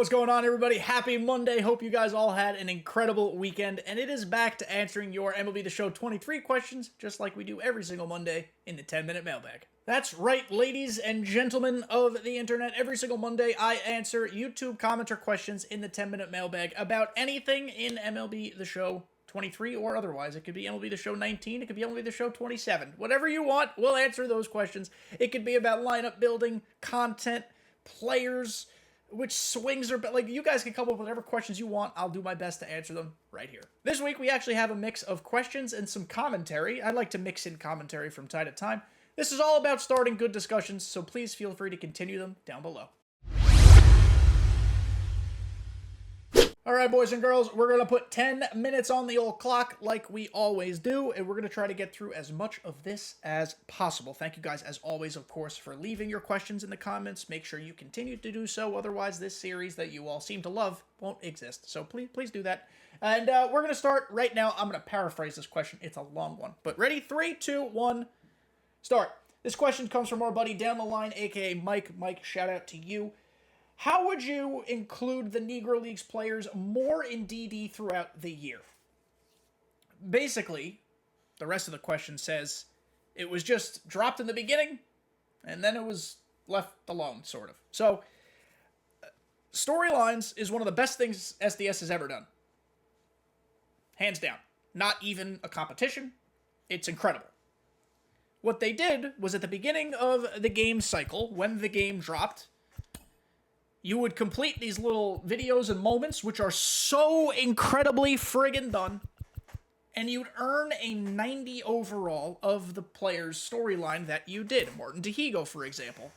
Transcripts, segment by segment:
What's going on, everybody? Happy Monday. Hope you guys all had an incredible weekend, and it is back to answering your MLB The Show 23 questions, just like we do every single Monday in the 10-minute mailbag. That's right, ladies and gentlemen of the internet. Every single Monday, I answer YouTube commenter questions in the 10-minute mailbag about anything in MLB The Show 23 or otherwise. It could be MLB The Show 19, it could be MLB The Show 27. Whatever you want, we'll answer those questions. It could be about lineup building, content, players, which swings are, like, you guys can come up with whatever questions you want. I'll do my best to answer them right here. This week, we actually have a mix of questions and some commentary. I like to mix in commentary from time to time. This is all about starting good discussions, so please feel free to continue them down below. All right, boys and girls, we're going to put 10 minutes on the old clock like we always do, and we're going to try to get through as much of this as possible. Thank you guys, as always, of course, for leaving your questions in the comments. Make sure you continue to do so, otherwise this series that you all seem to love won't exist. So please do that. And we're going to start right now. I'm going to paraphrase this question. It's a long one. But ready? 3, 2, 1, start. This question comes from our buddy down the line, aka Mike. Mike, shout out to you. How would you include the Negro Leagues players more in DD throughout the year? Basically, the rest of the question says it was just dropped in the beginning, and then it was left alone, sort of. So, storylines is one of the best things SDS has ever done. Hands down. Not even a competition. It's incredible. What they did was at the beginning of the game cycle, when the game dropped, you would complete these little videos and moments, which are so incredibly friggin' done, and you'd earn a 90 overall of the player's storyline that you did. Martin Dihigo, for example,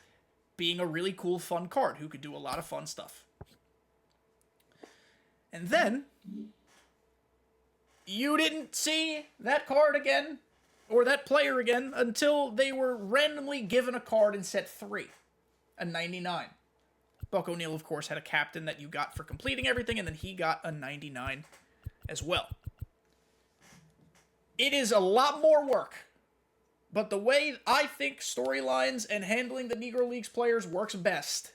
being a really cool, fun card who could do a lot of fun stuff. And then, you didn't see that card again, or that player again, until they were randomly given a card in set 3, a 99. Buck O'Neil, of course, had a captain that you got for completing everything, and then he got a 99 as well. It is a lot more work, but the way I think storylines and handling the Negro Leagues players works best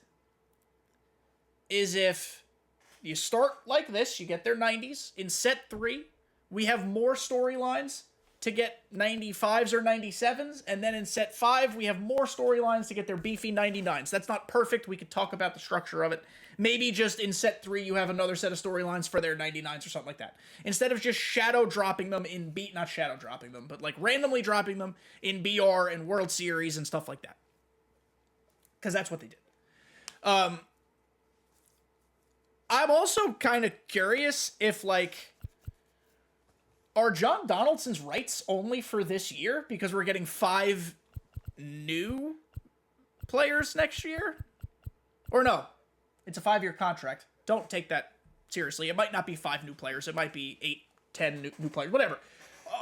is if you start like this, you get their 90s. In set 3, we have more storylines to get 95s or 97s, and then in set 5, we have more storylines to get their beefy 99s. That's not perfect. We could talk about the structure of it. Maybe just in set 3, you have another set of storylines for their 99s or something like that. Instead of just shadow dropping them in not shadow dropping them, but like randomly dropping them in BR and World Series and stuff like that. Because that's what they did. I'm also kind of curious if, like, are John Donaldson's rights only for this year? Because we're getting 5 new players next year? Or no, it's a 5-year contract. Don't take that seriously. It might not be 5 new players. It might be 8, 10 new players, whatever.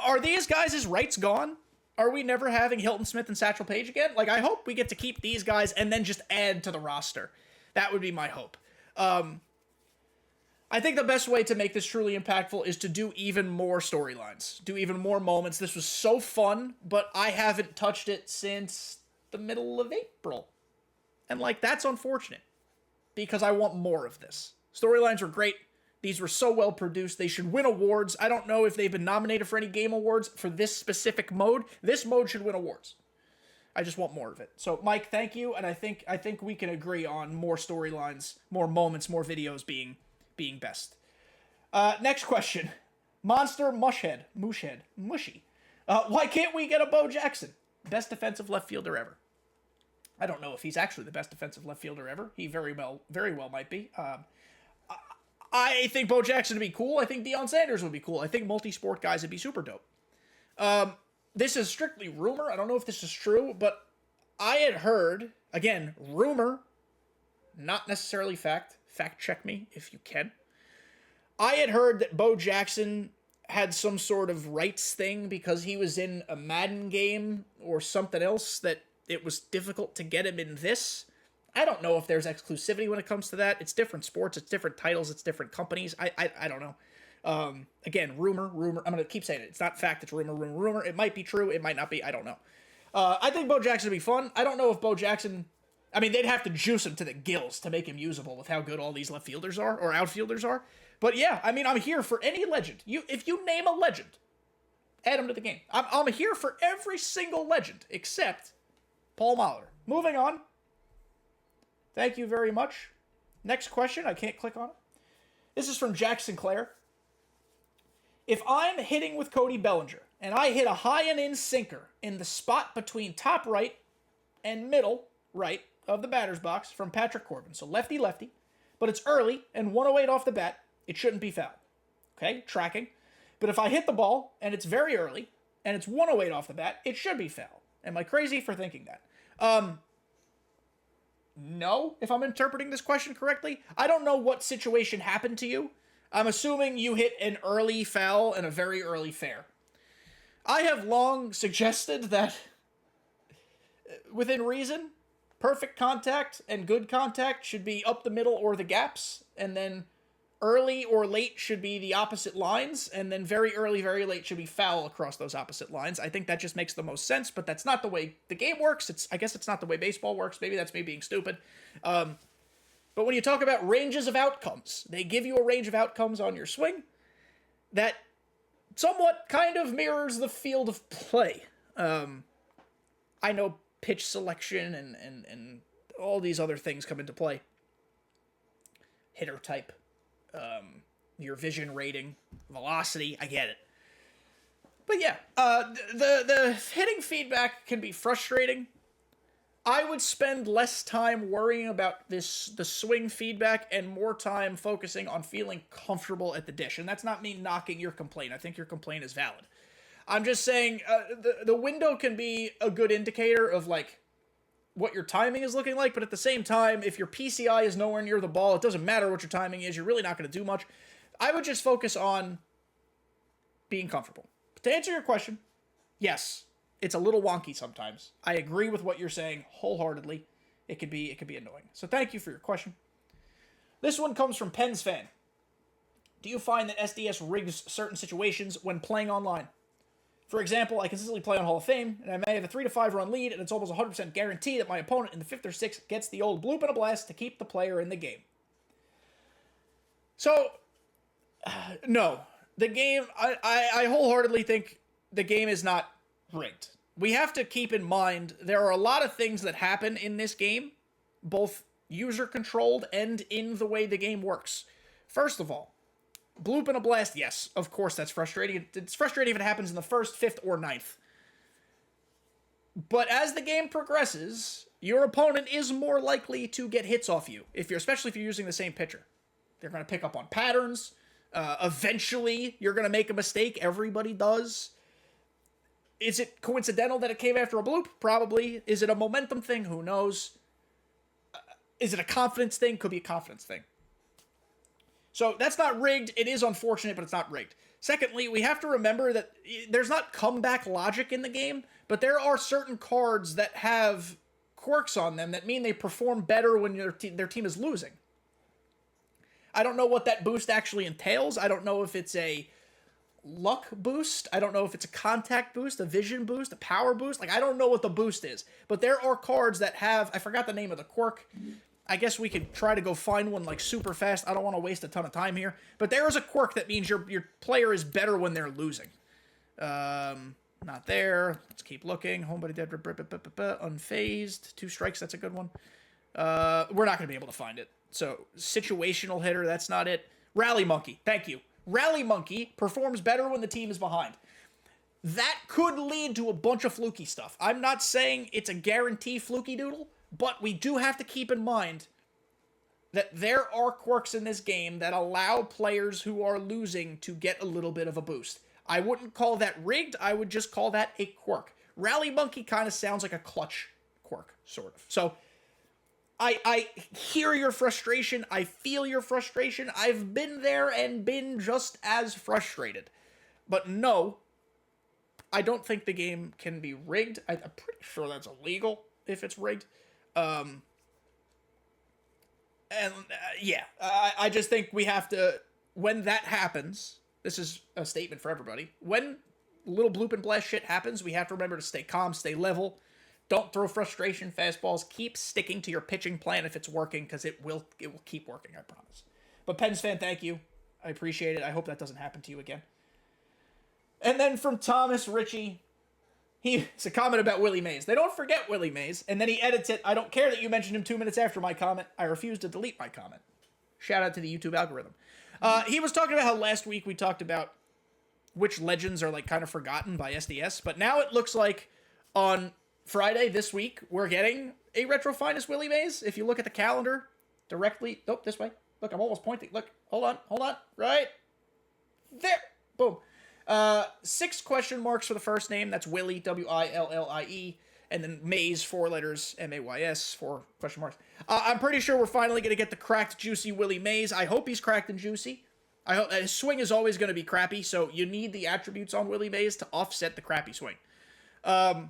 Are these guys' rights gone? Are we never having Hilton Smith and Satchel Paige again? Like, I hope we get to keep these guys and then just add to the roster. That would be my hope. I think the best way to make this truly impactful is to do even more storylines. Do even more moments. This was so fun, but I haven't touched it since the middle of April. And, like, that's unfortunate. Because I want more of this. Storylines were great. These were so well produced. They should win awards. I don't know if they've been nominated for any game awards for this specific mode. This mode should win awards. I just want more of it. So, Mike, thank you. And I think we can agree on more storylines, more moments, more videos being best. Next question. Monster Mushy. Why can't we get a Bo Jackson? Best defensive left fielder ever. I don't know if he's actually the best defensive left fielder ever. He very well might be. I think Bo Jackson would be cool. I think Deion Sanders would be cool. I think multi-sport guys would be super dope. This is strictly rumor. I don't know if this is true, but I had heard, again, rumor, not necessarily fact. Fact check me if you can. I had heard that Bo Jackson had some sort of rights thing because he was in a Madden game or something else that it was difficult to get him in this. I don't know if there's exclusivity when it comes to that. It's different sports. It's different titles. It's different companies. I don't know. Again, rumor. I'm going to keep saying it. It's not fact. It's rumor. It might be true. It might not be. I don't know. I think Bo Jackson would be fun. I don't know if Bo Jackson I mean, they'd have to juice him to the gills to make him usable with how good all these left fielders are, or outfielders are. But yeah, I mean, I'm here for any legend. If you name a legend, add him to the game. I'm here for every single legend except Paul Molitor. Moving on. Thank you very much. Next question. I can't click on it. This is from Jack Sinclair. If I'm hitting with Cody Bellinger and I hit a high and in sinker in the spot between top right and middle right of the batter's box from Patrick Corbin, so lefty-lefty, but it's early and 108 off the bat, it shouldn't be foul. Okay, tracking. But if I hit the ball and it's very early and it's 108 off the bat, it should be foul. Am I crazy for thinking that? No, if I'm interpreting this question correctly. I don't know what situation happened to you. I'm assuming you hit an early foul and a very early fair. I have long suggested that, within reason, perfect contact and good contact should be up the middle or the gaps, and then early or late should be the opposite lines, and then very early, very late should be foul across those opposite lines. I think that just makes the most sense, but that's not the way the game works. I guess it's not the way baseball works. Maybe that's me being stupid. But when you talk about ranges of outcomes, they give you a range of outcomes on your swing that somewhat kind of mirrors the field of play. I know pitch selection and all these other things come into play. Hitter type, your vision rating, velocity, I get it. But yeah, the hitting feedback can be frustrating. I would spend less time worrying about the swing feedback and more time focusing on feeling comfortable at the dish. And that's not me knocking your complaint. I think your complaint is valid. I'm just saying the window can be a good indicator of like what your timing is looking like. But at the same time, if your PCI is nowhere near the ball, it doesn't matter what your timing is. You're really not going to do much. I would just focus on being comfortable. But to answer your question, yes. It's a little wonky sometimes. I agree with what you're saying wholeheartedly. It could be annoying. So thank you for your question. This one comes from Pens Fan. Do you find that SDS rigs certain situations when playing online? For example, I consistently play on Hall of Fame, and I may have a 3 to 5 run lead, and it's almost 100% guarantee that my opponent in the 5th or 6th gets the old bloop and a blast to keep the player in the game. So, no. The game, I wholeheartedly think the game is not rigged. We have to keep in mind there are a lot of things that happen in this game, both user-controlled and in the way the game works. First of all, bloop and a blast, yes, of course that's frustrating. It's frustrating if it happens in the 1st, 5th, or 9th. But as the game progresses, your opponent is more likely to get hits off you, especially if you're using the same pitcher. They're going to pick up on patterns. Eventually, you're going to make a mistake. Everybody does. Is it coincidental that it came after a bloop? Probably. Is it a momentum thing? Who knows? Is it a confidence thing? Could be a confidence thing. So that's not rigged. It is unfortunate, but it's not rigged. Secondly, we have to remember that there's not comeback logic in the game, but there are certain cards that have quirks on them that mean they perform better when their team is losing. I don't know what that boost actually entails. I don't know if it's a luck boost. I don't know if it's a contact boost, a vision boost, a power boost. Like, I don't know what the boost is. But there are cards that have... I forgot the name of the quirk. I guess we could try to go find one, like, super fast. I don't want to waste a ton of time here. But there is a quirk that means your player is better when they're losing. Not there. Let's keep looking. Homebody dead. Unfazed. 2 strikes. That's a good one. We're not going to be able to find it. So, situational hitter. That's not it. Rally Monkey. Thank you. Rally Monkey performs better when the team is behind. That could lead to a bunch of fluky stuff. I'm not saying it's a guarantee fluky doodle, but we do have to keep in mind that there are quirks in this game that allow players who are losing to get a little bit of a boost. I wouldn't call that rigged, I would just call that a quirk. Rally Monkey kind of sounds like a clutch quirk, sort of. So, I hear your frustration. I feel your frustration. I've been there and been just as frustrated. But no, I don't think the game can be rigged. I'm pretty sure that's illegal if it's rigged. I just think we have to, when that happens, this is a statement for everybody, when little bloop and blast shit happens, we have to remember to stay calm, stay level, Don't throw frustration fastballs. Keep sticking to your pitching plan if it's working, because it will keep working, I promise. But Pens fan, thank you. I appreciate it. I hope that doesn't happen to you again. And then from Thomas Ritchie, it's a comment about Willie Mays. They don't forget Willie Mays. And then he edits it. I don't care that you mentioned him 2 minutes after my comment. I refuse to delete my comment. Shout out to the YouTube algorithm. He was talking about how last week we talked about which legends are like kind of forgotten by SDS. But now it looks like on Friday this week, we're getting a Retro Finest Willie Mays. If you look at the calendar directly. Nope, this way. Look, I'm almost pointing. Look, hold on. Right there. Boom. 6 question marks for the first name. That's Willie, Willie. And then Mays, 4 letters, Mays, 4 question marks. I'm pretty sure we're finally going to get the cracked, juicy Willie Mays. I hope he's cracked and juicy. I hope his swing is always going to be crappy, so you need the attributes on Willie Mays to offset the crappy swing. I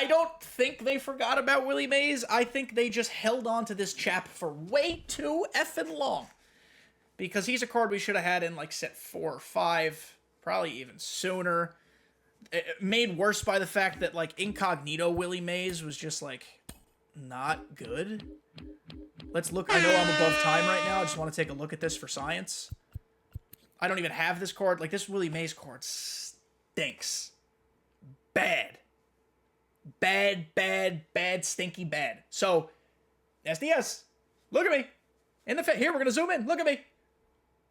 don't think they forgot about Willie Mays. I think they just held on to this chap for way too effing long. Because he's a card we should have had in like set 4 or 5, probably even sooner. Made worse by the fact that like Incognito Willie Mays was just like not good. Let's look. I know I'm above time right now. I just want to take a look at this for science. I don't even have this card. Like this Willie Mays card stinks. Bad, stinky bad. So SDS, look at me. Here, we're going to zoom in. Look at me.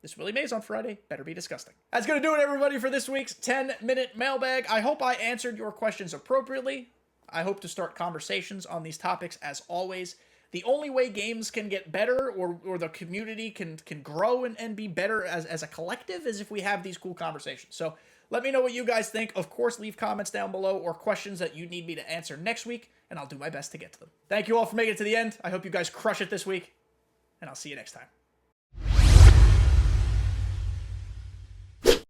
This Willie Mays on Friday better be disgusting. That's going to do it, everybody, for this week's 10-minute mailbag. I hope I answered your questions appropriately. I hope to start conversations on these topics as always. The only way games can get better or the community can grow and be better as a collective is if we have these cool conversations. So let me know what you guys think. Of course, leave comments down below or questions that you need me to answer next week, and I'll do my best to get to them. Thank you all for making it to the end. I hope you guys crush it this week, and I'll see you next time.